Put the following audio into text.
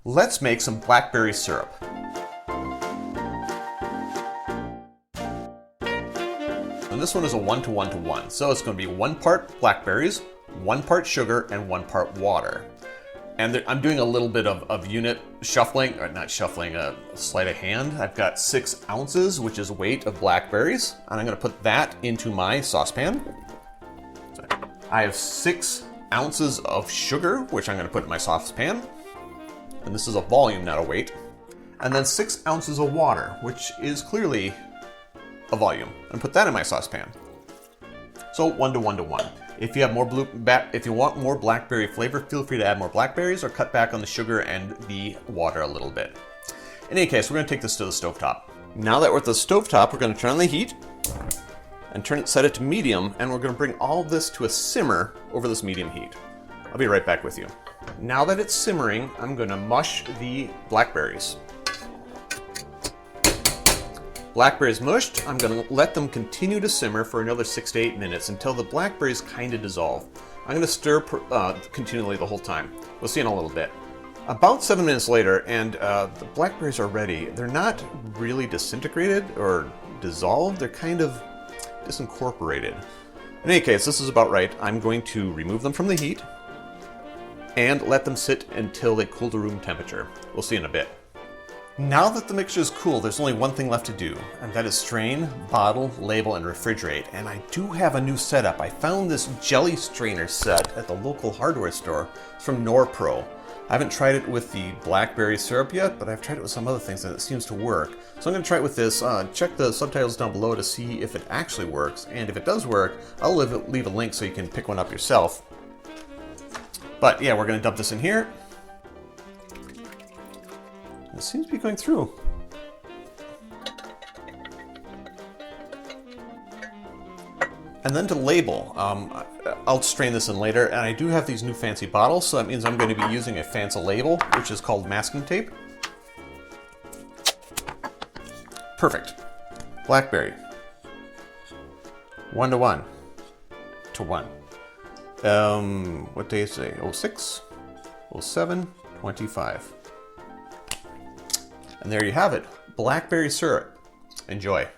Let's make some blackberry syrup. And this one is a 1:1:1, so it's going to be 1 part blackberries, 1 part sugar, and 1 part water. And I'm doing a little bit of unit shuffling, or not shuffling, a sleight of hand. I've got 6 ounces, which is weight of blackberries, and I'm going to put that into my saucepan. I have 6 ounces of sugar, which I'm going to put in my saucepan. And this is a volume, not a weight. And then 6 ounces of water, which is clearly a volume, and put that in my saucepan. So 1:1:1. If you have if you want more blackberry flavor, feel free to add more blackberries or cut back on the sugar and the water a little bit. In any case, we're going to take this to the stovetop. Now that we're at the stovetop, we're going to turn on the heat and set it to medium, and we're going to bring all this to a simmer over this medium heat. I'll be right back with you. Now that it's simmering, I'm going to mush the blackberries. Blackberries mushed, I'm going to let them continue to simmer for another 6 to 8 minutes until the blackberries kind of dissolve. I'm going to stir continually the whole time. We'll see in a little bit. About 7 minutes later, and the blackberries are ready. They're not really disintegrated or dissolved, they're kind of disincorporated. In any case, this is about right. I'm going to remove them from the heat and let them sit until they cool to room temperature. We'll see in a bit. Now that the mixture is cool, there's only one thing left to do, and that is strain, bottle, label, and refrigerate. And I do have a new setup. I found this jelly strainer set at the local hardware store. It's from Norpro. I haven't tried it with the blackberry syrup yet, but I've tried it with some other things and it seems to work. So I'm going to try it with this. Check the subtitles down below to see if it actually works, and if it does work, I'll leave a link so you can pick one up yourself. But yeah, we're going to dump this in here. It seems to be going through. And then to label, I'll strain this in later, and I do have these new fancy bottles, so that means I'm going to be using a fancy label, which is called masking tape. Perfect. Blackberry. 1:1:1. What day is today? 06, 07, 25. And there you have it, blackberry syrup. Enjoy.